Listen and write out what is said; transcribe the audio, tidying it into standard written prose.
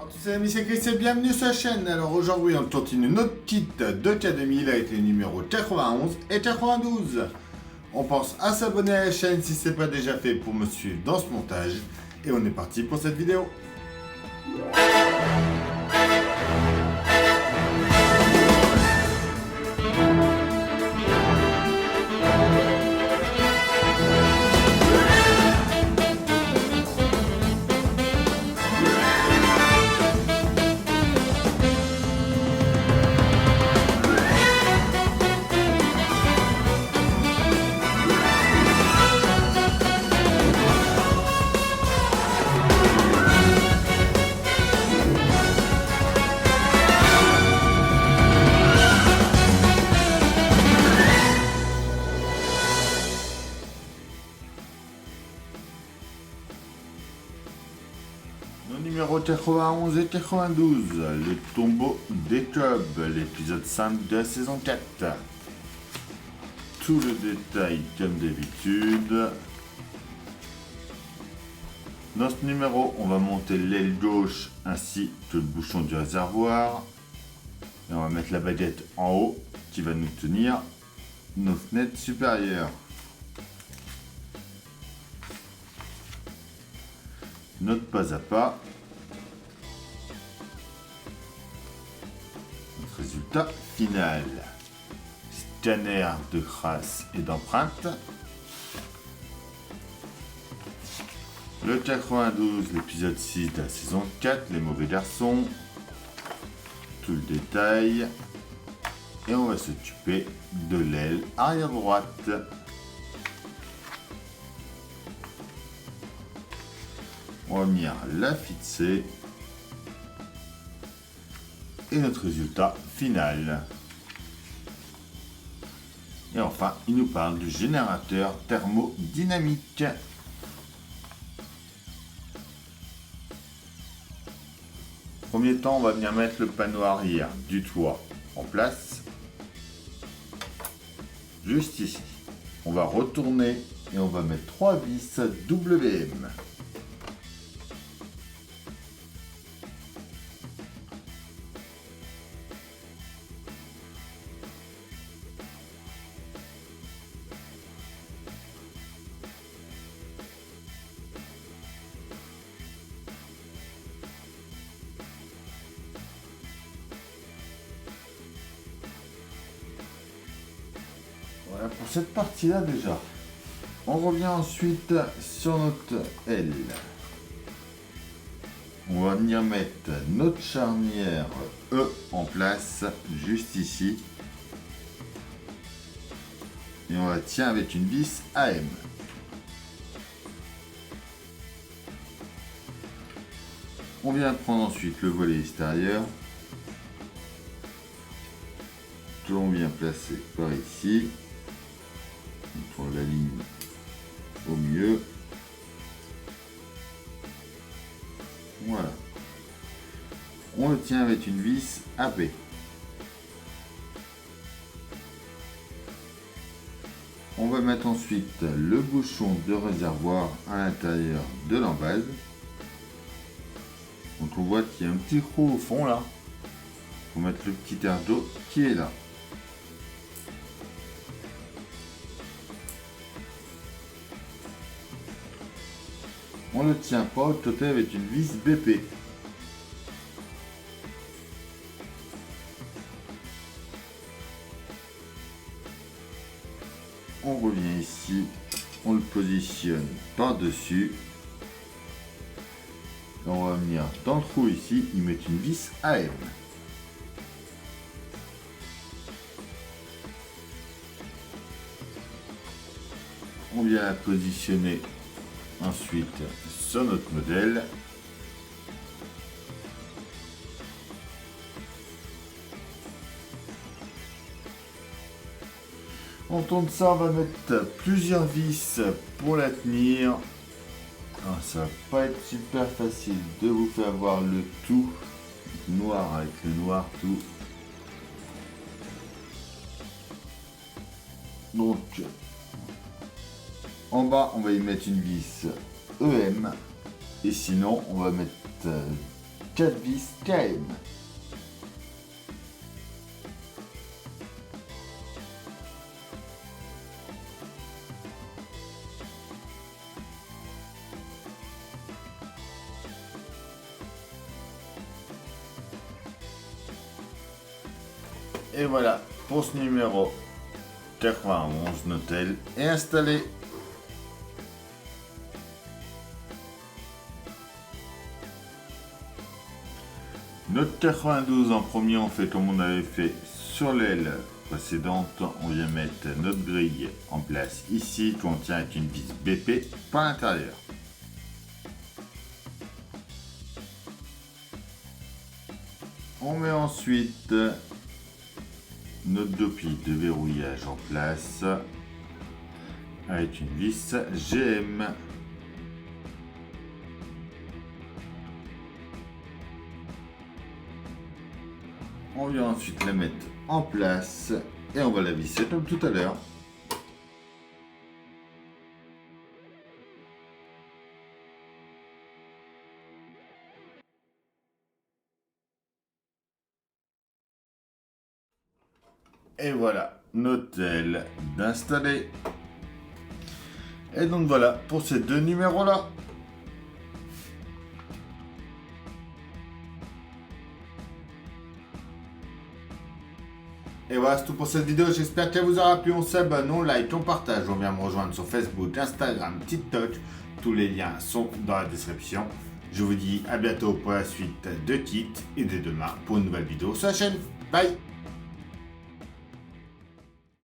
Salut amis, c'est Chris et bienvenue sur la chaîne. Alors aujourd'hui on continue notre kit de K2000 avec les numéros 91 et 92. On pense à s'abonner à la chaîne si ce n'est pas déjà fait pour me suivre dans ce montage. Et on est parti pour cette vidéo. Nos numéros 91 et 92, le tombeau des clubs, l'épisode 5 de la saison 4. Tout le détail comme d'habitude. Dans ce numéro, on va monter l'aile gauche ainsi que le bouchon du réservoir. Et on va mettre la baguette en haut qui va nous tenir nos fenêtres supérieures. Note pas à pas. Notre résultat final. Scanner de traces et d'empreintes. Le 92, l'épisode 6 de la saison 4, les mauvais garçons. Tout le détail. Et on va s'occuper de l'aile arrière droite. On va venir la fixer. Et notre résultat final. Et enfin, il nous parle du générateur thermodynamique. Premier temps, on va venir mettre le panneau arrière du toit en place. Juste ici. On va retourner et on va mettre 3 vis WM. Voilà pour cette partie-là déjà. On revient ensuite sur notre aile. On va venir mettre notre charnière E en place, juste ici. Et on la tient avec une vis AM. On vient prendre ensuite le volet extérieur. Que l'on vient placer par ici. On prend la ligne au milieu. Voilà. On le tient avec une vis AB. On va mettre ensuite le bouchon de réservoir à l'intérieur de l'embase. Donc on voit qu'il y a un petit trou au fond là. Il faut mettre le petit air d'eau qui est là. On ne tient pas au côté avec une vis BP. On revient ici, on le positionne par-dessus. On va venir dans le trou ici, y mettre une vis AM. On vient la positionner ensuite sur notre modèle. On tourne ça, on va mettre plusieurs vis pour la tenir. Alors, ça va pas être super facile de vous faire voir le tout noir avec le noir tout. Donc en bas, on va y mettre une vis EM. Et sinon, on va mettre 4 vis KM. Et voilà, pour ce numéro 91, Notel est installé. Notre 92 en premier, on fait comme on avait fait sur l'aile précédente. On vient mettre notre grille en place ici, qu'on tient avec une vis BP par l'intérieur. On met ensuite notre deux plis de verrouillage en place avec une vis GM. On vient ensuite la mettre en place et on va la visser comme tout à l'heure. Et voilà, Notel d'installer. Et donc voilà pour ces deux numéros là. Et voilà, c'est tout pour cette vidéo. J'espère qu'elle vous aura plu. On s'abonne, on like, on partage. On vient me rejoindre sur Facebook, Instagram, TikTok. Tous les liens sont dans la description. Je vous dis à bientôt pour la suite de Kit et dès demain pour une nouvelle vidéo sur la chaîne. Bye!